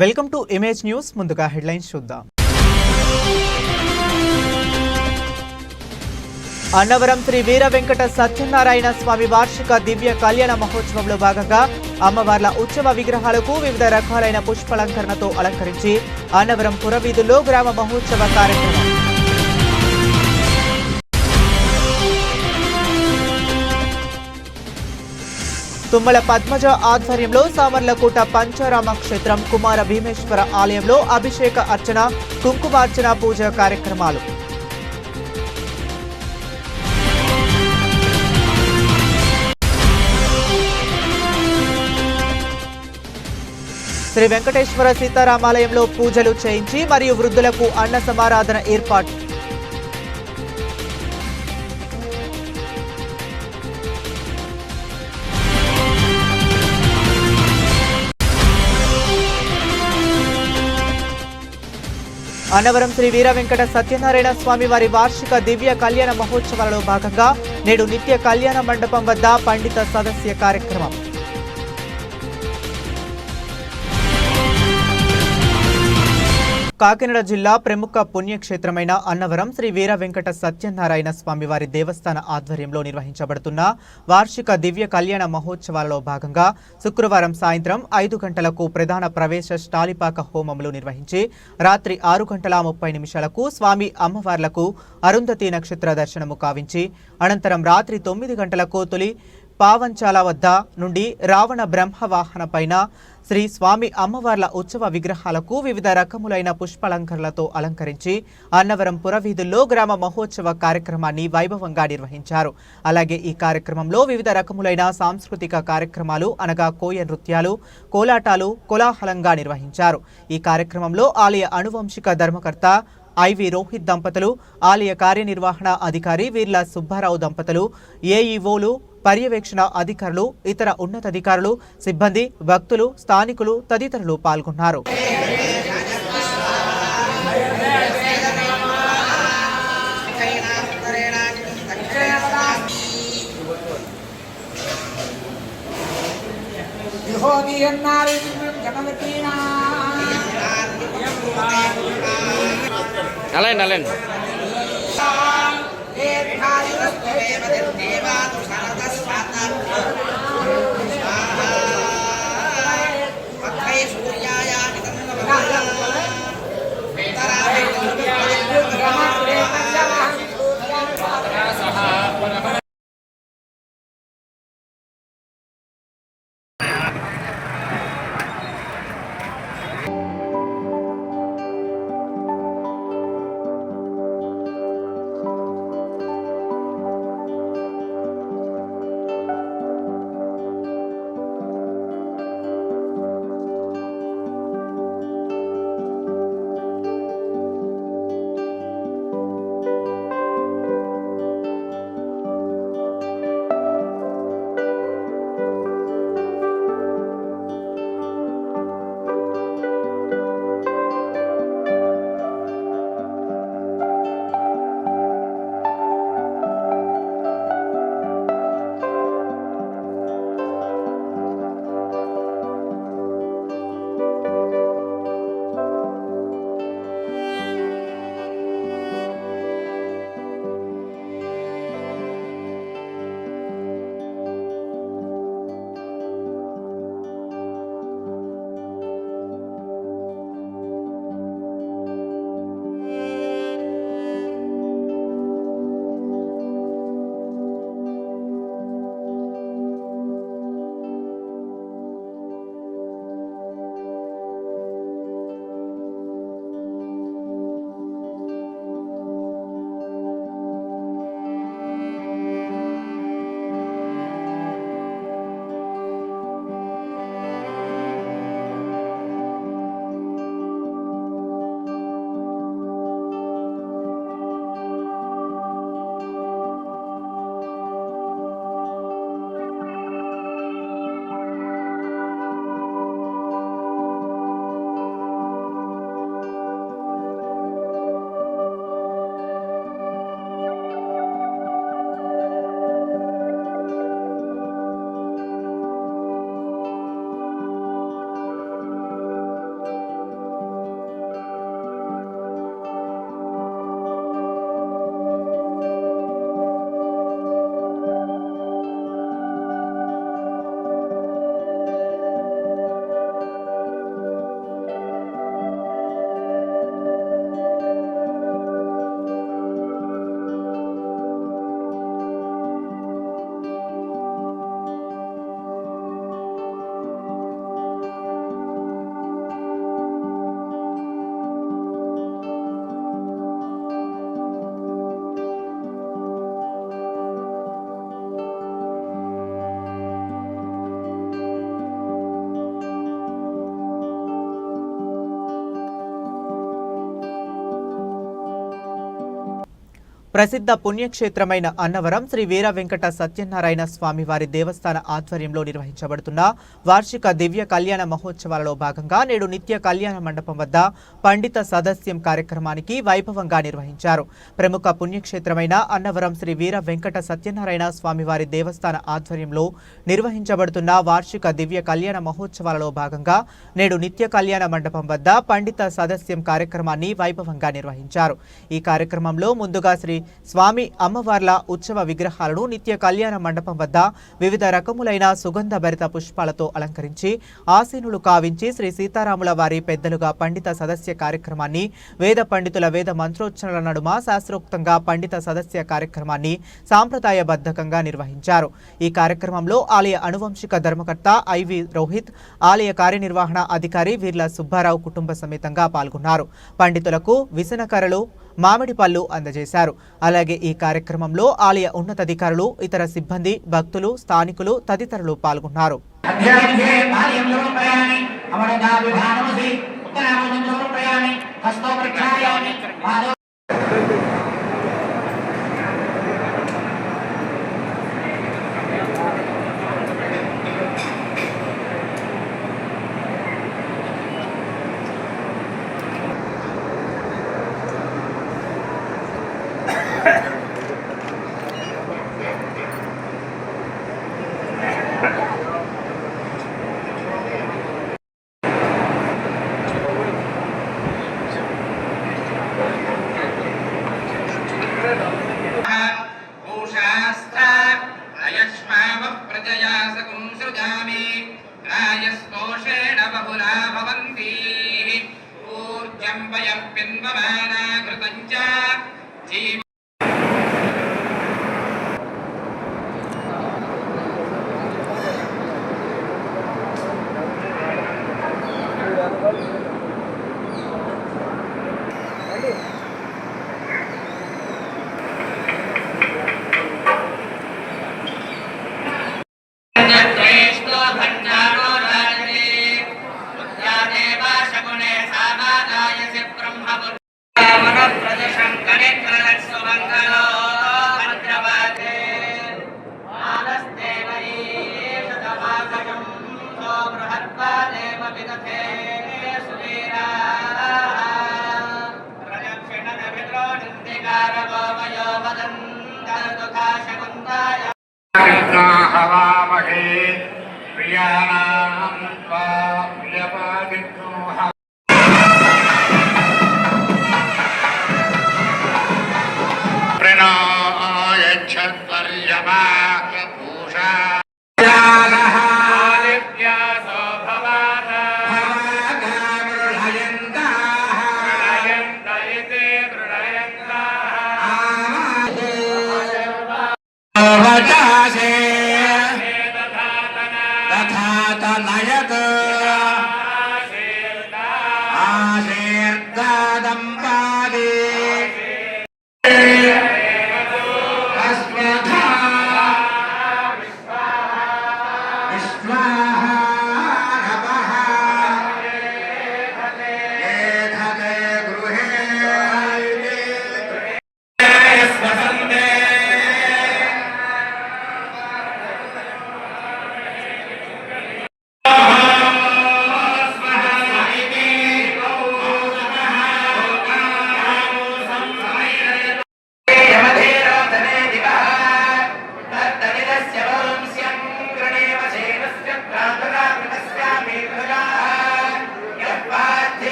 Welcome to image news. ముందుగా headlines చూద్దాం. అన్నవరం శ్రీ వీర వెంకట సత్యనారాయణ స్వామి వార్షిక దివ్య కళ్యాణ మహోత్సవంలో భాగంగా అమ్మవార్ల ఉత్సవ విగ్రహాలకు వివిధ రకాలైన పుష్పాలంకరణతో అలంకరించి అన్నవరం పురవీధుల్లో గ్రామ మహోత్సవ కార్యక్రమం. తుమ్మల పద్మజ ఆధ్వర్యంలో సామర్లకోట పంచారామ క్షేత్రం కుమార భీమేశ్వర ఆలయంలో అభిషేక అర్చన, కుంకుమార్చన పూజ కార్యక్రమాలు. శ్రీ వెంకటేశ్వర సీతారామాలయంలో పూజలు చేయించి మరియు వృద్ధులకు అన్న సమారాధన ఏర్పాటు. అన్నవరం శ్రీ వీర వెంకట సత్యనారాయణ స్వామి వారి వార్షిక దివ్య కళ్యాణ మహోత్సవాలలో భాగంగా నేడు నిత్య కళ్యాణ మండపం వద్ద పండిత సదస్య కార్యక్రమం. కాకినాడ జిల్లా ప్రముఖ పుణ్యక్షేత్రమైన అన్నవరం శ్రీ వీర వెంకట సత్యనారాయణ స్వామి వారి దేవస్థాన ఆధ్వర్యంలో నిర్వహించబడుతున్న వార్షిక దివ్య కళ్యాణ మహోత్సవాలలో భాగంగా శుక్రవారం సాయంత్రం 5 గంటలకు ప్రధాన ప్రవేశ స్టాలిపాక హోమములు నిర్వహించి రాత్రి 6:30 స్వామి అమ్మవార్లకు అరుంధతి నక్షత్ర దర్శనము కావించి అనంతరం రాత్రి 9 గంటలకు తొలి పావంచాల వద్ద నుండి రావణ బ్రహ్మవాహన పైన శ్రీ స్వామి అమ్మవార్ల ఉత్సవ విగ్రహాలకు వివిధ రకములైన పుష్పాలంకరణలతో అలంకరించి అన్నవరం పురవీధుల్లో గ్రామ మహోత్సవ కార్యక్రమాన్ని వైభవంగా నిర్వహించారు. అలాగే ఈ కార్యక్రమంలో వివిధ రకములైన సాంస్కృతిక కార్యక్రమాలు అనగా కోయ నృత్యాలు, కోలాటాలు కోలాహలంగా నిర్వహించారు. ఈ కార్యక్రమంలో ఆలయ అనువంశిక ధర్మకర్త ఐవి రోహిత్ దంపతులు, ఆలయ కార్యనిర్వహణ అధికారి వీర్ల సుబ్బారావు దంపతులు, ఏఈఓలు, పర్యవేక్షణ అధికారులు, ఇతర ఉన్నతాధికారులు, సిబ్బంది, భక్తులు, స్థానికులు తదితరులు పాల్గొన్నారు. ప్రసిద్ధ పుణ్యక్షేత్రమైన అన్నవరం శ్రీ వీర వెంకట సత్యనారాయణ స్వామి వారి దేవస్థాన ఆధ్వర్యంలో నిర్వహించబడుతున్న వార్షిక దివ్య కళ్యాణ మహోత్సవాలలో భాగంగా నేడు నిత్య కళ్యాణ మండపం వద్ద పండిత సదస్యం కార్యక్రమానికి వైభవంగా నిర్వహించారు. ప్రముఖ పుణ్యక్షేత్రమైన అన్నవరం శ్రీ వీర వెంకట సత్యనారాయణ స్వామి వారి దేవస్థాన ఆధ్వర్యంలో నిర్వహించబడుతున్న వార్షిక దివ్య కళ్యాణ మహోత్సవాలలో భాగంగా నేడు నిత్య కళ్యాణ మండపం వద్ద పండిత సదస్యం కార్యక్రమాన్ని వైభవంగా నిర్వహించారు. ఈ కార్యక్రమంలో ముందుగా శ్రీ స్వామి అమ్మవార్ల ఉత్సవ విగ్రహాలను నిత్య కళ్యాణ మండపం వద్ద వివిధ రకములైన సుగంధ భరిత పుష్పాలతో అలంకరించి ఆసీనులు కావించి శ్రీ సీతారాముల వారి పెద్దలుగా పండిత సదస్య కార్యక్రమాన్ని వేద పండితుల వేద మంత్రోచ్చరణల నడుమ శాస్త్రోక్తంగా పండిత సదస్య కార్యక్రమాన్ని సాంప్రదాయబద్ధకంగా నిర్వహించారు. ఈ కార్యక్రమంలో ఆలయ అనువంశిక ధర్మకర్త ఐవి రోహిత్, ఆలయ కార్యనిర్వహణ అధికారి వీర్ల సుబ్బారావు కుటుంబ సమేతంగా పాల్గొన్నారు. పండితులకు విసనకరలు, మామిడి పళ్ళు అందజేశారు. అలాగే ఈ కార్యక్రమంలో ఆలయ ఉన్నతాధికారులు, ఇతర సిబ్బంది, భక్తులు, స్థానికులు తదితరులు పాల్గొన్నారు.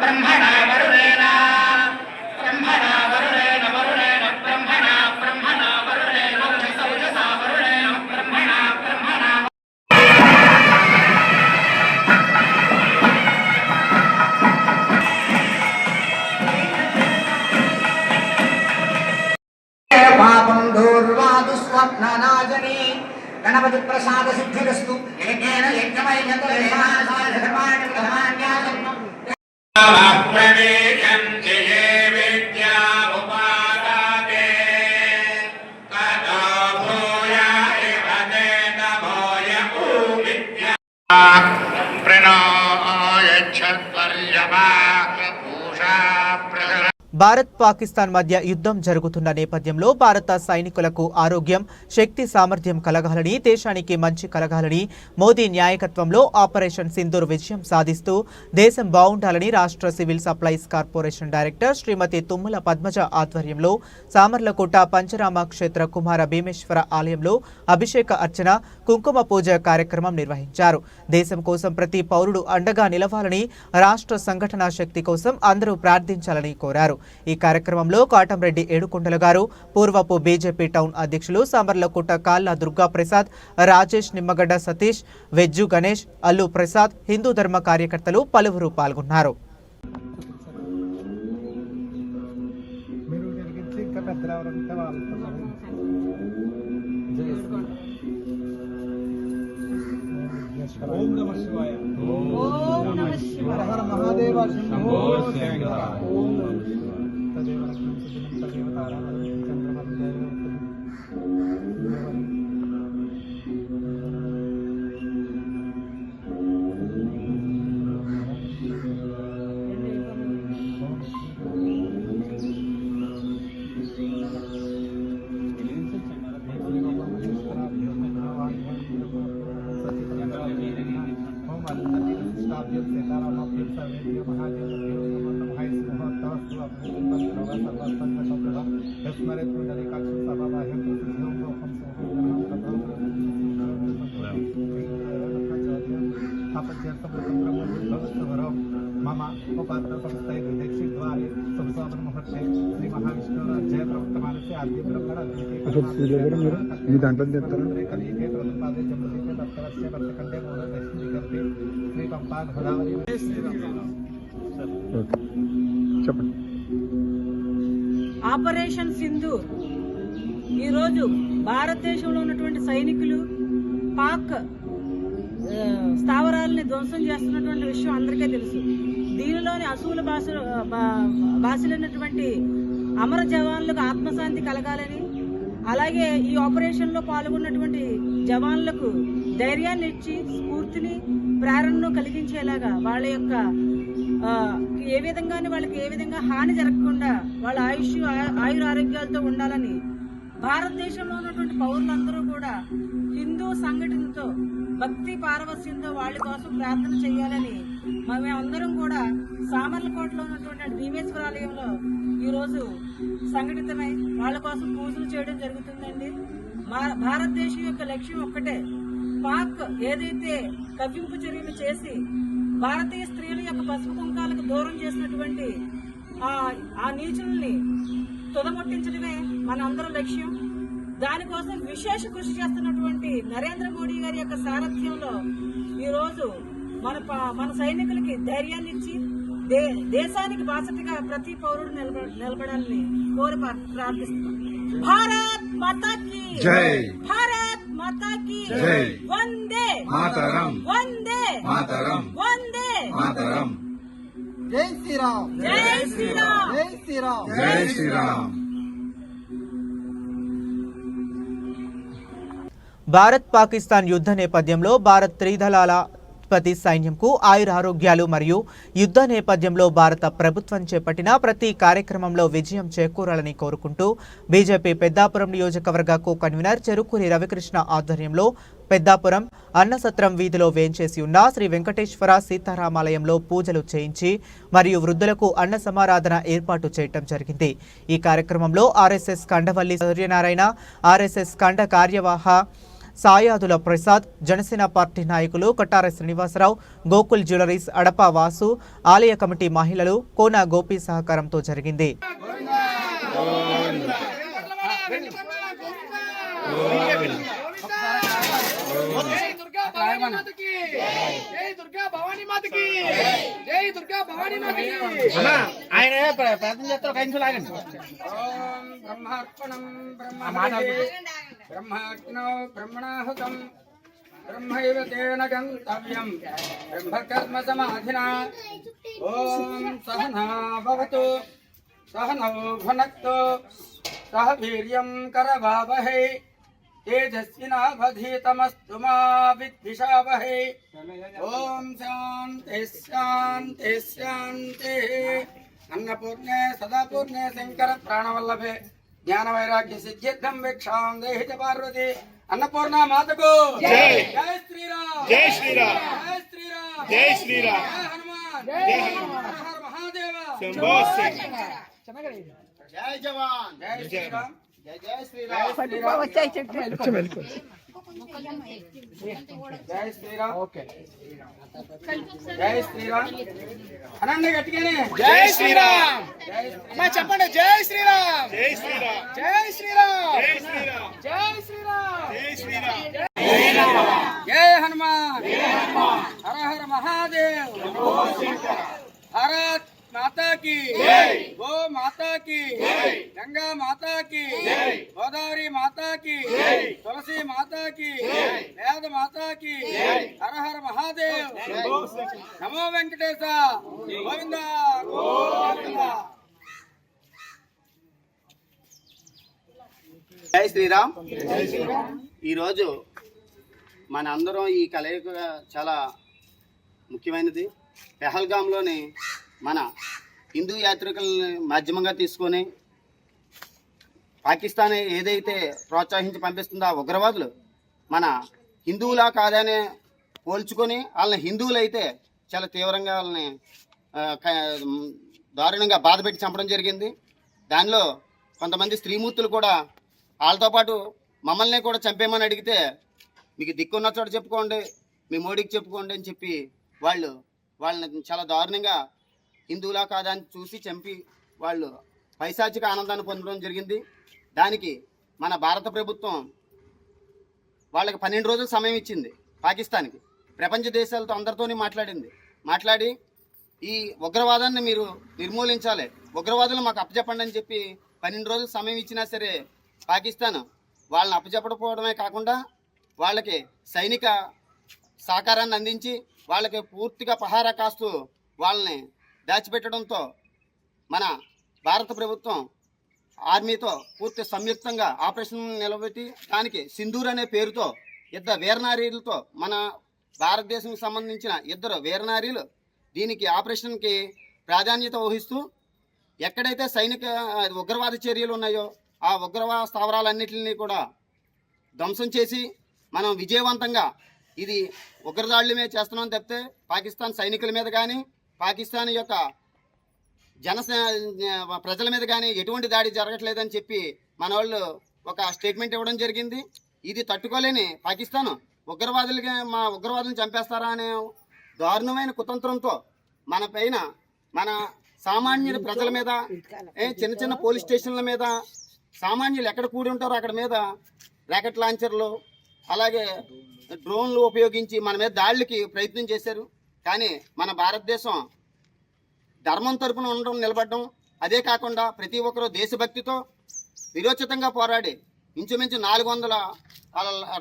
ब्रह्म భారత్ పాకిస్తాన్ మధ్య యుద్ధం జరుగుతున్న నేపథ్యంలో భారత సైనికులకు ఆరోగ్యం, శక్తి, సామర్థ్యం కలగాలని, దేశానికి మంచి కలగాలని మోదీ నాయకత్వంలో ఆపరేషన్ సింధూర్ విజయం సాధిస్తూ దేశం బాగుండాలని రాష్ట్ర సివిల్ సప్లైస్ కార్పొరేషన్ డైరెక్టర్ శ్రీమతి తుమ్మల పద్మజ ఆధ్వర్యంలో సామర్లకోట పంచరామ క్షేత్ర కుమార భీమేశ్వర ఆలయంలో అభిషేక అర్చన, కుంకుమ పూజ కార్యక్రమం నిర్వహించారు. దేశం కోసం ప్రతి పౌరుడు అండగా నిలవాలని, రాష్ట్ర సంఘటనా శక్తి కోసం అందరూ ప్రార్థించాలని కోరారు. ఈ కార్యక్రమంలో కాటంరెడ్డి ఏడుకొండల గారు, పూర్వపు బీజేపీ టౌన్ అధ్యక్షులు సామర్లకోట కాళ్ళ దుర్గా ప్రసాద్, రాజేష్ నిమ్మగడ్డ సతీష్, వెజ్జు గణేష్, అల్లు ప్రసాద్, హిందూ ధర్మ కార్యకర్తలు పలువురు పాల్గొన్నారు. ఓం నమః శివాయ. ఓం నమః శివాయ. హర హర మహాదేవ. శంభో శంకర. ఓం నమః శివాయ. తదేవ లక్ష్మీ సుజనం తదేవ తారావళి చంద్రమతి దేవ. मम उपात्र संस्थाय दक्षिण द्वारे शुभसाधन मुहूर्ते श्री महाविष्णु जय प्रवर्तमानस्य आद्य ब्रह्मण ఈ దాంట్లో చెప్తారా कलियुगे प्रथमपादे जन्मदिने दत्तवर्षे वर्षखण्डे मूल दक्षिण दिगर्भे श्री पंपा गोदावरी. ఓకే చెప్పండి. ఆపరేషన్ సింధూర్ ఈరోజు భారతదేశంలో ఉన్నటువంటి సైనికులు పాక్ స్థావరాలని ధ్వంసం చేస్తున్నటువంటి విషయం అందరికీ తెలుసు. దీనిలోని అసూల భాషలైనటువంటి అమర జవాన్లకు ఆత్మశాంతి కలగాలని, అలాగే ఈ ఆపరేషన్ లో పాల్గొన్నటువంటి జవాన్లకు ధైర్యాన్ని ఇచ్చి స్ఫూర్తిని, ప్రేరణను కలిగించేలాగా వాళ్ళ యొక్క వాళ్ళకి ఏ విధంగా హాని జరగకుండా వాళ్ళ ఆయురారోగ్యాలతో ఉండాలని భారతదేశంలో ఉన్నటువంటి పౌరులందరూ కూడా హిందూ సంఘటనతో, భక్తి పారవస్యంతో వాళ్ళ కోసం ప్రార్థన చేయాలని మేమందరం కూడా సామర్లకోటలో ఉన్నటువంటి భీమేశ్వర ఆలయంలో ఈరోజు సంఘటితమై వాళ్ళ కోసం పూజలు చేయడం జరుగుతుందండి. భారతదేశం యొక్క లక్ష్యం ఒక్కటే, పాక్ ఏదైతే కవ్వింపు చర్యలు చేసి భారతీయ స్త్రీల యొక్క పసుపు కుంకాలకు దూరం చేసినటువంటి ఆ నీచుల్ని తుదముట్టించడమే మన అందరం లక్ష్యం. దానికోసం విశేష కృషి చేస్తున్నటువంటి నరేంద్ర మోడీ గారి యొక్క సారథ్యంలో ఈరోజు మన సైనికులకి ధైర్యాన్ని ఇచ్చి దేశానికి బాసటగా ప్రతి పౌరుడు నిలబడాలని కోరి ప్రార్థిస్తున్నాం. భారత్ మాతాకి జై. భారత్ మాతాకి జై. వందే మాతరం. వందే మాతరం. వందే మాతరం. జై శ్రీరామ్. జై శ్రీరామ్. జై శ్రీరామ్. జై శ్రీరామ్. భారత్ పాకిస్తాన్ యుద్ధ నేపథ్యంలో భారత్ త్రిదళాల సైన్యంకు ఆయురారోగ్యాలు మరియు యుద్ధ నేపథ్యంలో భారత ప్రభుత్వం చేపట్టిన ప్రతి కార్యక్రమంలో విజయం చేకూరాలని కోరుకుంటూ బీజేపీ పెద్దాపురం నియోజకవర్గ కో కన్వీనర్ చెరుకూరి రవికృష్ణ ఆధ్వర్యంలో పెద్దాపురం అన్నసత్రం వీధిలో వేంచేసి ఉన్న శ్రీ వెంకటేశ్వర సీతారామాలయంలో పూజలు చేయించి మరియు వృద్ధులకు అన్న సమారాధన ఏర్పాటు చేయడం జరిగింది. ఈ కార్యక్రమంలో ఆర్ఎస్ఎస్ కండవల్లి సూర్యనారాయణ, ఆర్ఎస్ఎస్ కండ కార్యవాహ సాయాదుల ప్రసాద్, జనసేన పార్టీ నాయకులు కట్టార శ్రీనివాసరావు, గోకుల్ జ్యువెలరీస్ అడప వాసు, ఆలయ కమిటీ మహిళలు కోన గోపి సహకారంతో జరిగింది. బ్రహ్మాగ్నో బ్రహ్మణాహుతం ब्रह्मैव तेन गन्तव्यम् ब्रह्मकर्म समाधिना ॐ सहना भवतु सहनौ भुनक्तु सह वीर्यं करवावहै तेजस्विनावधीतमस्तु मा विद्विषावहै ॐ शान्तिः शान्तिः शान्तिः अन्नपूर्णे सदापूर्णे शंकर प्राणवल्लभे ज्ञान वैराग्य सिद्ध्यर्थं भिक्षां देहि च पार्वती अन्नपूर्णा मातको जय जय श्री राम जय श्री राम जय श्री राम जय श्री राम जय हनुमान जय हनुमान हर हर महादेव शंभो शंकर जय जवान जय श्री राम जय जय श्री राम जय श्री राम ओके जय श्री राम अनन्य गट्टिगाने जय श्री राम अम्मा చెప్పండి जय श्री राम जय श्री राम जय श्री राम जय श्री राम जय श्री राम जय श्री राम जय हनुमान हर हर महादेव भारत माता की जय गो माता की जय गंगा माता की जय गोदावरी माता की जय तुलसी माता की जय वेद माता की जय हर हर महादेव नमो वेंकटेश गोविंद गोविंद జై శ్రీరామ్. ఈరోజు మన అందరం ఈ కలయిక చాలా ముఖ్యమైనది. పెహల్గాంలోని మన హిందూ యాత్రికులని మాధ్యమంగా తీసుకొని పాకిస్తాన్ ఏదైతే ప్రోత్సహించి పంపిస్తుందో ఆ ఉగ్రవాదులు మన హిందువులా కాదని పోల్చుకొని వాళ్ళని హిందువులు అయితే చాలా తీవ్రంగా వాళ్ళని దారుణంగా బాధపెట్టి చంపడం జరిగింది. దానిలో కొంతమంది స్త్రీమూర్తులు కూడా వాళ్ళతో పాటు మమ్మల్ని కూడా చంపేమని అడిగితే మీకు దిక్కున్న చోట చెప్పుకోండి, మీ మోడీకి చెప్పుకోండి అని చెప్పి వాళ్ళని చాలా దారుణంగా హిందువులా కాదా అని చూసి చంపి వాళ్ళు పైశాచిక ఆనందాన్ని పొందడం జరిగింది. దానికి మన భారత ప్రభుత్వం వాళ్ళకి 12 రోజులు సమయం ఇచ్చింది. పాకిస్తాన్కి ప్రపంచ దేశాలతో అందరితోని మాట్లాడి ఈ ఉగ్రవాదాన్ని మీరు నిర్మూలించాలి, ఉగ్రవాదులు మాకు అప్పచెప్పండి అని చెప్పి 12 రోజులు సమయం ఇచ్చినా సరే పాకిస్తాన్ వాళ్ళని అప్పచెప్పకపోవడమే కాకుండా వాళ్ళకి సైనిక సహకారాన్ని అందించి వాళ్ళకి పూర్తిగా పహారా కాస్తూ వాళ్ళని దాచిపెట్టడంతో మన భారత ప్రభుత్వం ఆర్మీతో పూర్తి సంయుక్తంగా ఆపరేషన్ నిలబెట్టి దానికి సింధూర్ అనే పేరుతో ఇద్దరు వీరనారీలతో మన భారతదేశానికి సంబంధించిన ఇద్దరు వీరనారీలు దీనికి ఆపరేషన్కి ప్రాధాన్యత వహిస్తూ ఎక్కడైతే సైనిక ఉగ్రవాద చర్యలు ఉన్నాయో ఆ ఉగ్రవాద స్థావరాలన్నింటినీ కూడా ధ్వంసం చేసి మనం విజయవంతంగా ఇది ఉగ్రదాడుల మీద చేస్తున్నాం తప్పితే పాకిస్తాన్ సైనికుల మీద కానీ పాకిస్తాన్ యొక్క ప్రజల మీద కానీ ఎటువంటి దాడి జరగట్లేదని చెప్పి మన వాళ్ళు ఒక స్టేట్మెంట్ ఇవ్వడం జరిగింది. ఇది తట్టుకోలేని పాకిస్తాన్ ఉగ్రవాదులను చంపేస్తారా అనే దారుణమైన కుతంత్రంతో మన పైన మన సామాన్యుల ప్రజల మీద చిన్న చిన్న పోలీస్ స్టేషన్ల మీద సామాన్యులు ఎక్కడ కూడి ఉంటారో అక్కడ మీద రాకెట్ లాంచర్లు అలాగే డ్రోన్లు ఉపయోగించి మన మీద దాడులకి ప్రయత్నం చేశారు. కానీ మన భారతదేశం ధర్మం తరపున ఉండడం నిలబడడం, అదే కాకుండా ప్రతి ఒక్కరూ దేశభక్తితో విరోచితంగా పోరాడి ఇంచుమించు 400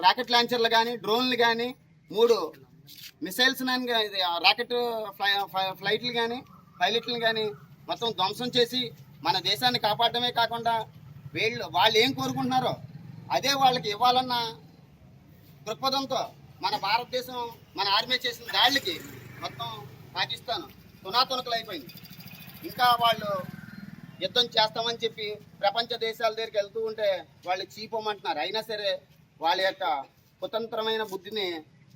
రాకెట్ లాంచర్లు కానీ డ్రోన్లు కానీ 3 మిసైల్స్ రాకెట్ ఫ్లైట్లు కానీ పైలట్లు కానీ మొత్తం ధ్వంసం చేసి మన దేశాన్ని కాపాడడమే కాకుండా వాళ్ళు ఏం కోరుకుంటున్నారో అదే వాళ్ళకి ఇవ్వాలన్న దృక్పథంతో మన భారతదేశం మన ఆర్మీ చేసిన దాడులకి మొత్తం పాకిస్తాన్ తునాతునకలు అయిపోయింది. ఇంకా వాళ్ళు యుద్ధం చేస్తామని చెప్పి ప్రపంచ దేశాల దగ్గరికి వెళ్తూ ఉంటే వాళ్ళు చీపోమంటున్నారు. అయినా సరే వాళ్ళ యొక్క కుతంత్రమైన బుద్ధిని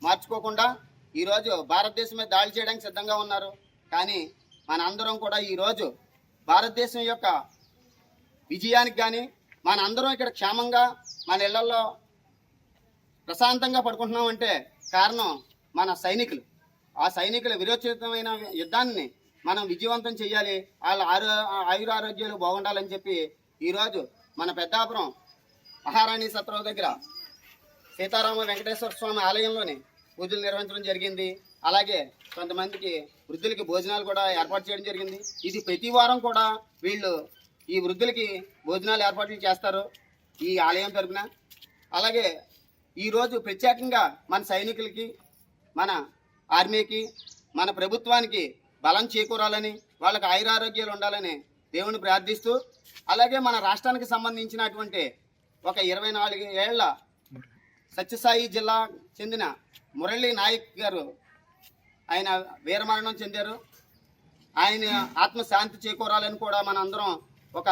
మార్చుకోకుండా ఈరోజు భారతదేశం మీద దాడి చేయడానికి సిద్ధంగా ఉన్నారు. కానీ మన అందరం కూడా ఈరోజు భారతదేశం యొక్క విజయానికి కానీ మన అందరం ఇక్కడ క్షేమంగా మన ఇళ్లలో ప్రశాంతంగా పడుకుంటున్నామంటే కారణం మన సైనికులు. ఆ సైనికుల విరోచితమైన యుద్ధాన్ని మనం విజయవంతం చేయాలి, వాళ్ళ ఆయురారోగ్యాలు బాగుండాలని చెప్పి ఈరోజు మన పెద్దాపురం మహారాణి సత్రం దగ్గర సీతారామ వెంకటేశ్వర స్వామి ఆలయంలోని పూజలు నిర్వహించడం జరిగింది. అలాగే కొంతమందికి వృద్ధులకి భోజనాలు కూడా ఏర్పాటు చేయడం జరిగింది. ఇది ప్రతి వారం కూడా వీళ్ళు ఈ వృద్ధులకి భోజనాలు ఏర్పాట్లు చేస్తారు ఈ ఆలయం తరపున. అలాగే ఈరోజు ప్రత్యేకంగా మన సైనికులకి, మన ఆర్మీకి, మన ప్రభుత్వానికి బలం చేకూరాలని, వాళ్ళకి ఆయురారోగ్యాలు ఉండాలని దేవుని ప్రార్థిస్తూ, అలాగే మన రాష్ట్రానికి సంబంధించినటువంటి ఒక 24 ఏళ్ల సత్యసాయి జిల్లా చెందిన మురళీ నాయక్ గారు ఆయన వీరమరణం చెందారు. ఆయన ఆత్మశాంతి చేకూరాలని కూడా మనందరం ఒక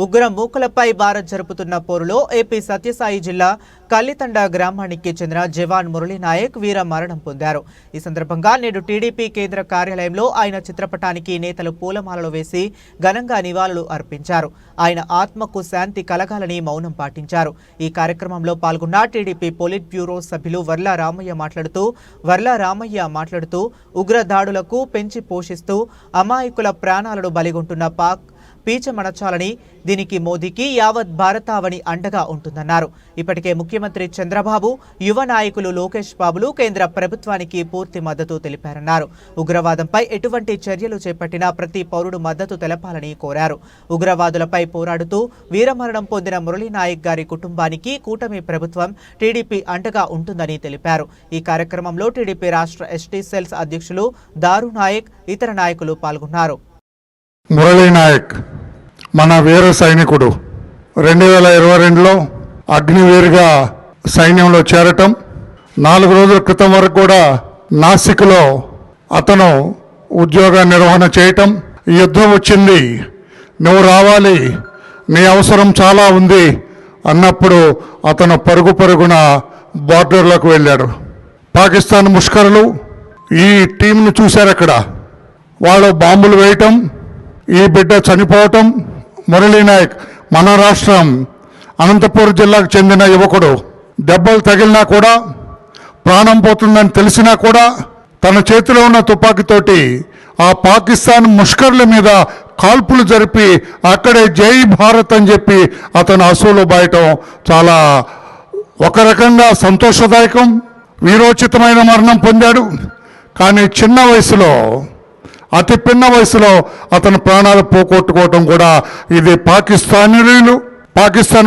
ఉగ్ర మూకలపై భారత్ జరుపుతున్న పోరులో ఏపీ సత్యసాయి జిల్లా కల్లితండ గ్రామానికి చెందిన జవాన్ మురళీ నాయక్ వీర మరణం పొందారు. ఈ సందర్భంగా నేడు టీడీపీ కేంద్ర కార్యాలయంలో ఆయన చిత్రపటానికి నేతలు పూలమాలలు వేసి ఘనంగా నివాళులు అర్పించారు. ఆయన ఆత్మకు శాంతి కలగాలని మౌనం పాటించారు. ఈ కార్యక్రమంలో పాల్గొన్న టీడీపీ పొలిట్ బ్యూరో సభ్యులు వర్ల రామయ్య మాట్లాడుతూ ఉగ్ర దాడులకు పెంచి పోషిస్తూ అమాయకుల ప్రాణాలను బలిగొంటున్న పాక్ పీచమనచాలని, దీనికి మోదీకి యావత్ భారతావని అండగా ఉంటుందన్నారు. ఇప్పటికే ముఖ్యమంత్రి చంద్రబాబు, యువ నాయకులు లోకేష్ బాబులు కేంద్ర ప్రభుత్వానికి పూర్తి మద్దతు తెలిపారన్నారు. ఉగ్రవాదంపై ఎటువంటి చర్యలు చేపట్టినా ప్రతి పౌరుడు మద్దతు తెలపాలని కోరారు. ఉగ్రవాదులపై పోరాడుతూ వీరమరణం పొందిన మురళీ నాయక్ గారి కుటుంబానికి కూటమి ప్రభుత్వం, టీడీపీ అండగా ఉంటుందని తెలిపారు. ఈ కార్యక్రమంలో టీడీపీ రాష్ట్ర ఎస్టీ సెల్స్ అధ్యక్షులు దారు నాయక్, ఇతర నాయకులు పాల్గొన్నారు. మురళీ నాయక్ మన వీర సైనికుడు 2022లో అగ్నివీరుగా సైన్యంలో చేరటం, 4 రోజుల క్రితం వరకు కూడా నాసిక్లో అతను ఉద్యోగ నిర్వహణ చేయటం, యుద్ధం వచ్చింది, నువ్వు రావాలి, నీ అవసరం చాలా ఉంది అన్నప్పుడు అతను పరుగున బార్డర్లోకి వెళ్ళాడు. పాకిస్తాన్ ముష్కరులు ఈ టీంను చూశారు. అక్కడ వాళ్ళు బాంబులు వేయటం, ఈ బిడ్డ చనిపోవటం. మురళీ నాయక్ మన రాష్ట్రం అనంతపురం జిల్లాకు చెందిన యువకుడు. దెబ్బలు తగిలినా కూడా, ప్రాణం పోతుందని తెలిసినా కూడా తన చేతిలో ఉన్న తుపాకీతోటి ఆ పాకిస్తాన్ ముష్కర్ల మీద కాల్పులు జరిపి అక్కడే జై భారత్ అని చెప్పి అతను అసూలు బాయటం చాలా ఒక రకంగా సంతోషదాయకం. వీరోచితమైన మరణం పొందాడు. కానీ చిన్న వయసులో, అతి పిన్న వయసులో అతను ప్రాణాలు పోగొట్టుకోవటం కూడా ఇది పాకిస్తాన్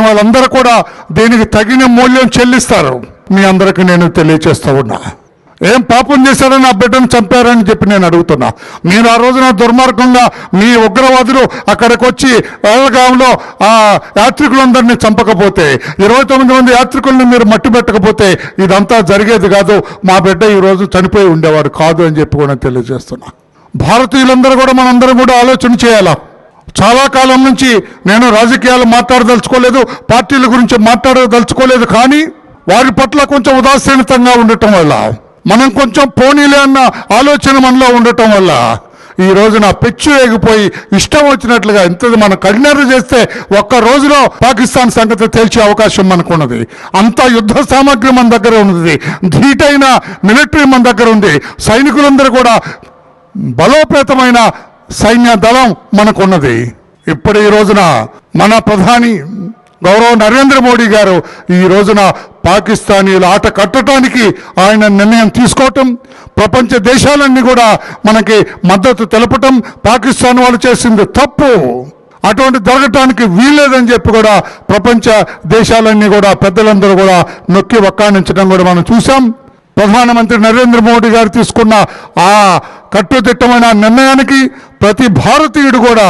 వాళ్ళందరూ కూడా దీనికి తగిన మూల్యం చెల్లిస్తారు. మీ అందరికీ నేను తెలియచేస్తూ ఉన్నా. ఏం పాపం చేశారని ఆ బిడ్డను చంపారని చెప్పి నేను అడుగుతున్నా. మీరు ఆ రోజున దుర్మార్గంగా మీ ఉగ్రవాదులు అక్కడికి వచ్చి వేలగాంలో ఆ యాత్రికులందరినీ చంపకపోతే, 29 మంది యాత్రికులను మీరు మట్టి పెట్టకపోతే ఇదంతా జరిగేది కాదు. మా బిడ్డ ఈరోజు చనిపోయి ఉండేవాడు కాదు అని చెప్పి కూడా తెలియజేస్తున్నా. భారతీయులందరూ కూడా మనందరం కూడా ఆలోచన చేయాలా. చాలా కాలం నుంచి నేను రాజకీయాలు మాట్లాడదలుచుకోలేదు, పార్టీల గురించి మాట్లాడదలుచుకోలేదు. కానీ వారి పట్ల కొంచెం ఉదాసీనతంగా ఉండటం వల్ల, మనం కొంచెం పోనీలే అన్న ఆలోచన మనలో ఉండటం వల్ల ఈ రోజున పెచ్చు ఎగిపోయి ఇష్టం వచ్చినట్లుగా ఇంత మనం కఠినరు చేస్తే ఒక్క రోజులో పాకిస్తాన్ సంగతి తేల్చే అవకాశం మనకున్నది. అంత యుద్ధ సామాగ్రి మన దగ్గర ఉన్నది, ధీటైన మిలిటరీ మన దగ్గర ఉంది, సైనికులందరూ కూడా బలోపేతమైన సైన్య దళం మనకున్నది. ఇప్పుడు ఈ రోజున మన ప్రధాని గౌరవ నరేంద్ర మోడీ గారు ఈ రోజున పాకిస్తానీల ఆట కట్టడానికి ఆయన నిర్ణయం తీసుకోవటం, ప్రపంచ దేశాలన్నీ కూడా మనకి మద్దతు తెలపటం, పాకిస్తాన్ వాళ్ళు చేసింది తప్పు, అటువంటి జరగటానికి వీల్లేదని చెప్పి కూడా ప్రపంచ దేశాలన్నీ కూడా పెద్దలందరూ కూడా నొక్కి వక్కాణించడం కూడా మనం చూసాం. ప్రధానమంత్రి నరేంద్ర మోడీ గారు తీసుకున్న ఆ కట్టుదిట్టమైన నిర్ణయానికి ప్రతి భారతీయుడు కూడా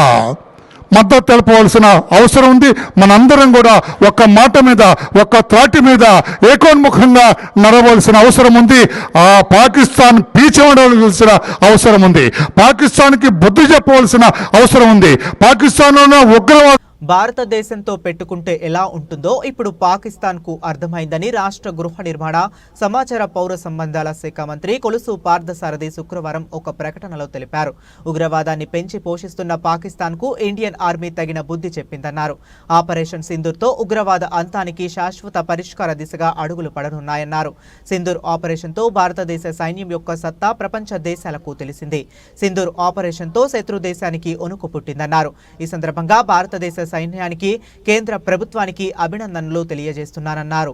మద్దతు తెలపవలసిన అవసరం ఉంది. మనందరం కూడా ఒక్క మాట మీద, ఒక్క త్రాటి మీద ఏకోన్ముఖంగా నడవలసిన అవసరం ఉంది. ఆ పాకిస్తాన్ పీచవలసిన అవసరం ఉంది. పాకిస్తాన్కి బుద్ధి చెప్పవలసిన అవసరం ఉంది. పాకిస్తాన్లో ఉగ్రవాద భారతదేశంతో పెట్టుకుంటే ఎలా ఉంటుందో ఇప్పుడు పాకిస్తాన్కు అర్థమైందని రాష్ట్ర గృహ నిర్మాణ, సమాచార పౌర సంబంధాల శాఖ మంత్రి కొలుసు పార్థసారథి శుక్రవారం ఒక ప్రకటనలో తెలిపారు. ఉగ్రవాదాన్ని పెంచి పోషిస్తున్న పాకిస్తాన్కు ఇండియన్ ఆర్మీ తగిన బుద్ధి చెప్పిందన్నారు. ఆపరేషన్ సింధూర్తో ఉగ్రవాద అంతానికి శాశ్వత పరిష్కార దిశగా అడుగులు పడనున్నాయన్నారు. సింధూర్ ఆపరేషన్తో భారతదేశ సైన్యం యొక్క సత్తా ప్రపంచ దేశాలకు తెలిసింది. సింధూర్ ఆపరేషన్తో శత్రు దేశానికి వణుకు పుట్టిందన్నారు. ఈ సందర్భంగా భారతదేశ సైన్యానికి, కేంద్ర ప్రభుత్వానికి అభినందనలు తెలియజేస్తున్నానన్నారు.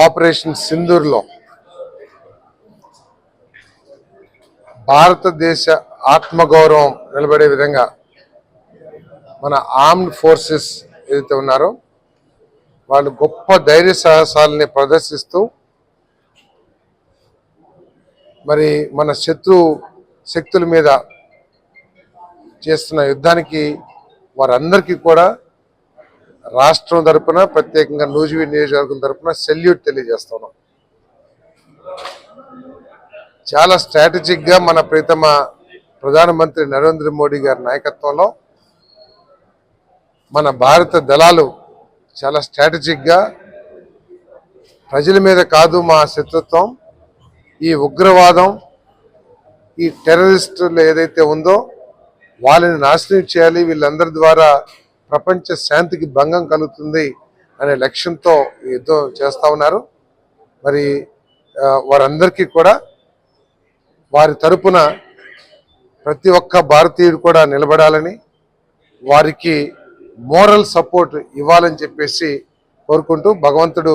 ఆపరేషన్ సింధూర్లో భారతదేశ ఆత్మగౌరవం నిలబడే విధంగా మన ఆర్మ్డ్ ఫోర్సెస్ ఏదైతే ఉన్నారో వాళ్ళు గొప్ప ధైర్య సాహసాలని ప్రదర్శిస్తూ మరి మన శత్రు శక్తుల మీద చేస్తున్న యుద్ధానికి వారందరికీ కూడా రాష్ట్రం తరపున, ప్రత్యేకంగా నూజివీడు నియోజకవర్గం తరపున సెల్యూట్ తెలియజేస్తున్నాం. చాలా స్ట్రాటజిక్గా మన ప్రీతమ ప్రధానమంత్రి నరేంద్ర మోడీ గారి నాయకత్వంలో మన భారత దళాలు చాలా స్ట్రాటజిక్గా ప్రజల మీద కాదు మా శత్రుత్వం, ఈ ఉగ్రవాదం, ఈ టెర్రరిస్టులు ఏదైతే ఉందో వాళ్ళని నాశనం చేయాలి, వీళ్ళందరి ద్వారా ప్రపంచ శాంతికి భంగం కలుగుతుంది అనే లక్ష్యంతో యుద్ధం చేస్తూ ఉన్నారు. మరి వారందరికీ కూడా వారి తరపున ప్రతి ఒక్క భారతీయుడు కూడా నిలబడాలని, వారికి మోరల్ సపోర్ట్ ఇవ్వాలని చెప్పేసి కోరుకుంటూ, భగవంతుడు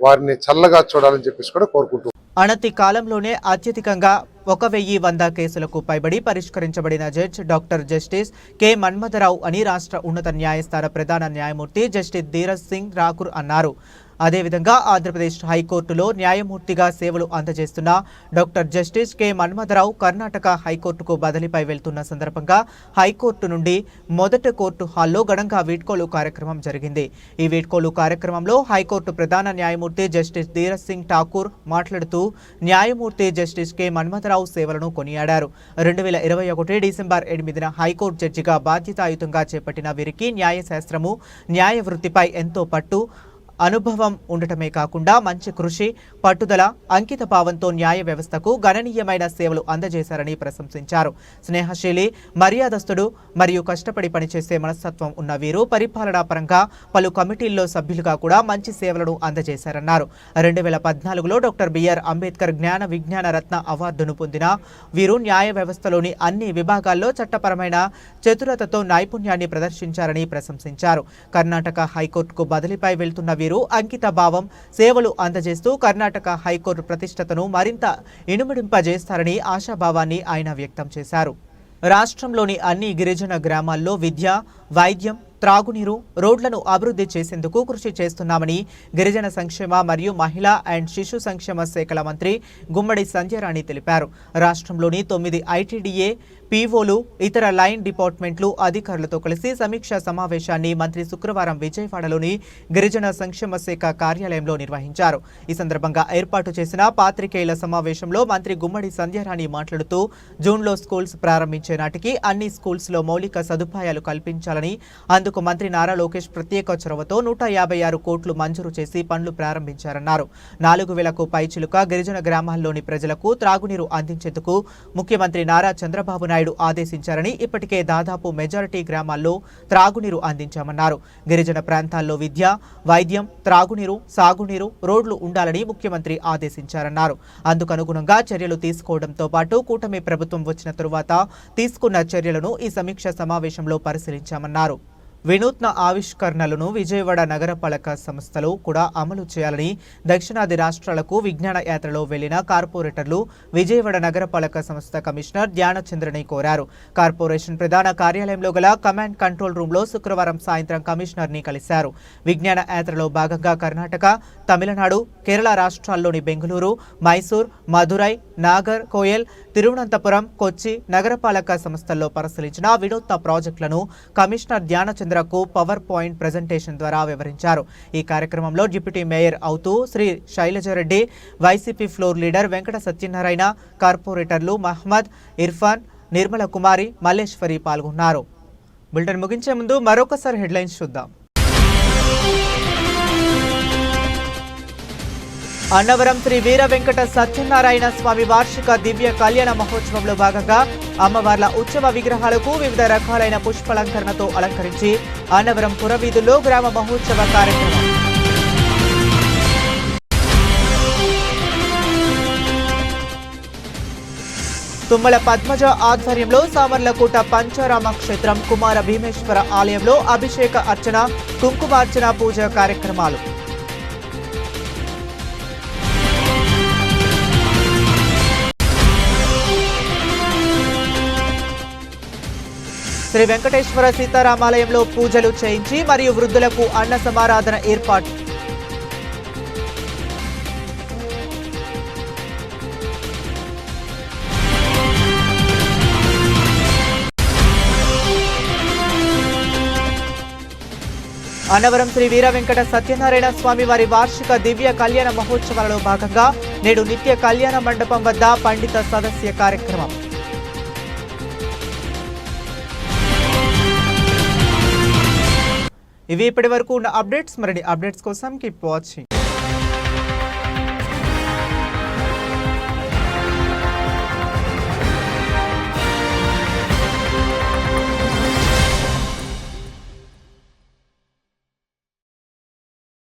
వారిని చల్లగా చూడాలని చెప్పేసి కూడా కోరుకుంటూ అనతి కాలంలోనే అత్యధికంగా 1100 కేసులకు పైబడి పరిష్కరించబడిన judge doctor justice K Manmatha Rao అని రాష్ట్ర ఉన్నత న్యాయస్థాన ప్రధాన న్యాయమూర్తి జస్టిస్ ధీరజ్ సింగ్ ఠాకూర్ అన్నారు. అదేవిధంగా ఆంధ్రప్రదేశ్ హైకోర్టులో న్యాయమూర్తిగా సేవలు అందజేస్తున్న doctor justice K Manmatha Rao Karnataka హైకోర్టుకు బదిలీపై వెళ్తున్న సందర్భంగా హైకోర్టు నుండి మొదటి కోర్టు హాల్లో ఘనంగా వీడ్కోలు కార్యక్రమం జరిగింది. ఈ వీడ్కోలు కార్యక్రమంలో హైకోర్టు ప్రధాన న్యాయమూర్తి జస్టిస్ ధీరజ్ సింగ్ ఠాకూర్ మాట్లాడుతూ న్యాయమూర్తి జస్టిస్ కె మన్మథరావు సేవలను కొనియాడారు. 2021 డిసెంబర్ 8న హైకోర్టు జడ్జిగా బాధ్యతాయుతంగా చేపట్టిన వీరికి న్యాయశాస్త్రము, న్యాయ వృత్తిపై ఎంతో పట్టు, అనుభవం ఉండటమే కాకుండా మంచి కృషి, పట్టుదల, అంకిత భావంతో న్యాయ వ్యవస్థకు గణనీయమైన సేవలు అందజేశారని ప్రశంసించారు. స్నేహశీలి, మర్యాదస్తుడు మరియు కష్టపడి పనిచేసే మనస్తత్వం ఉన్న వీరు పరిపాలనా పరంగా పలు కమిటీల్లో సభ్యులుగా కూడా మంచి సేవలను అందజేశారన్నారు. 2014లో డాక్టర్ బిఆర్ అంబేద్కర్ జ్ఞాన విజ్ఞాన రత్న అవార్డును పొందిన వీరు న్యాయ వ్యవస్థలోని అన్ని విభాగాల్లో చట్టపరమైన చతురతతో నైపుణ్యాన్ని ప్రదర్శించారని ప్రశంసించారు. కర్ణాటక హైకోర్టుకు బదిలీపై వెళ్తున్న వీరు అంకిత భావం, సేవలు అందజేస్తూ కర్ణాటక హైకోర్టు ప్రతిష్టతను మరింత ఇనుమడింపజేస్తారని ఆశాభావాన్ని ఆయన వ్యక్తం చేశారు. రాష్ట్రంలోని అన్ని గిరిజన గ్రామాల్లో విద్య, వైద్యం, త్రాగునీరు, రోడ్లను అభివృద్ధి చేసేందుకు కృషి చేస్తున్నామని గిరిజన సంక్షేమ మరియు మహిళా అండ్ శిశు సంక్షేమ శాఖల మంత్రి గుమ్మడి సంధ్యారాణి తెలిపారు. రాష్ట్రంలోని 9 ఐటీడీఏ పీఓలు, ఇతర లైన్ డిపార్ట్మెంట్లు అధికారులతో కలిసి సమీక్షా సమావేశాన్ని మంత్రి శుక్రవారం విజయవాడలోని గిరిజన సంక్షేమ శాఖ కార్యాలయంలో నిర్వహించారు. ఈ సందర్భంగా ఏర్పాటు చేసిన పాత్రికేయుల సమావేశంలో మంత్రి గుమ్మడి సంధ్యారాణి మాట్లాడుతూ జూన్లో స్కూల్స్ ప్రారంభించే నాటికి అన్ని స్కూల్స్లో మౌలిక సదుపాయాలు కల్పించాలని, అందుకు మంత్రి నారా లోకేష్ ప్రత్యేక చొరవతో 156 కోట్లు మంజూరు చేసి పనులు ప్రారంభించారన్నారు. 4000కు పైచిలుక గిరిజన గ్రామాల్లోని ప్రజలకు త్రాగునీరు అందించేందుకు ముఖ్యమంత్రి నారా చంద్రబాబు నాయుడు ఆదేశించారని, ఇప్పటికే దాదాపు మెజారిటీ గ్రామాల్లో త్రాగునీరు అందించామన్నారు. గిరిజన ప్రాంతాల్లో విద్య, వైద్యం, త్రాగునీరు, సాగునీరు, రోడ్లు ఉండాలని ముఖ్యమంత్రి ఆదేశించారన్నారు. అందుకనుగుణంగా చర్యలు తీసుకోవడంతో పాటు కూటమి ప్రభుత్వం వచ్చిన తరువాత తీసుకున్న చర్యలను ఈ సమీక్ష సమావేశంలో పరిశీలించామన్నారు. వినూత్న ఆవిష్కరణలను విజయవాడ నగరపాలక సంస్థలో కూడా అమలు చేయాలని దక్షిణాది రాష్ట్రాలకు విజ్ఞాన యాత్రలో వెళ్లిన కార్పొరేటర్లు విజయవాడ నగరపాలక సంస్థ కమిషనర్ ధ్యానచంద్రని కోరారు. కార్పొరేషన్ ప్రధాన కార్యాలయంలో గల కమాండ్ కంట్రోల్ రూమ్లో శుక్రవారం సాయంత్రం కమిషనర్ని కలిశారు. విజ్ఞాన యాత్రలో భాగంగా కర్ణాటక, తమిళనాడు, కేరళ రాష్ట్రాల్లోని బెంగళూరు, మైసూర్, మదురై, నాగర్ కోయల్, తిరువనంతపురం, కొచ్చి నగరపాలక సంస్థల్లో పరిశీలించిన వినూత్న ప్రాజెక్టులను కమిషనర్ ధ్యానచంద్రకు పవర్ పాయింట్ ప్రెజెంటేషన్ ద్వారా వివరించారు. ఈ కార్యక్రమంలో డిప్యూటీ మేయర్ అవుతూ శ్రీ శైలజారెడ్డి, వైసీపీ ఫ్లోర్ లీడర్ వెంకట సత్యనారాయణ, కార్పొరేటర్లు మహమ్మద్, ఇర్ఫాన్, నిర్మల కుమారి, మల్లేశ్వరి పాల్గొన్నారు. బులెటిన్ ముగించే ముందు మరొకసారి హెడ్లైన్స్ చూద్దాం. అన్నవరం శ్రీ వీర వెంకట సత్యనారాయణ స్వామి వార్షిక దివ్య కళ్యాణ మహోత్సవంలో భాగంగా అమ్మవార్ల ఉత్సవ విగ్రహాలకు వివిధ రకాలైన పుష్పాలంకరణతో అలంకరించి అన్నవరం పురవీధుల్లో గ్రామ మహోత్సవ కార్యక్రమం. తుమ్మల పద్మజ ఆధ్వర్యంలో సామర్లకోట పంచారామ క్షేత్రం కుమార భీమేశ్వర ఆలయంలో అభిషేక అర్చన, కుంకుమార్చన పూజ కార్యక్రమాలు. శ్రీ వెంకటేశ్వర సీతారామాలయంలో పూజలు చేయించి మరియు వృద్ధులకు అన్న సమారాధన ఏర్పాటు. అన్నవరం శ్రీ వీర వెంకట సత్యనారాయణ స్వామి వారి వార్షిక దివ్య కళ్యాణ మహోత్సవాలలో భాగంగా నేడు నిత్య కళ్యాణ మండపం వద్ద పండిత సదస్య కార్యక్రమం. ఇవి ఇప్పటి వరకు ఉన్న అప్డేట్స్. మరిన్ని అప్డేట్స్ కోసం కీప్ వాచింగ్.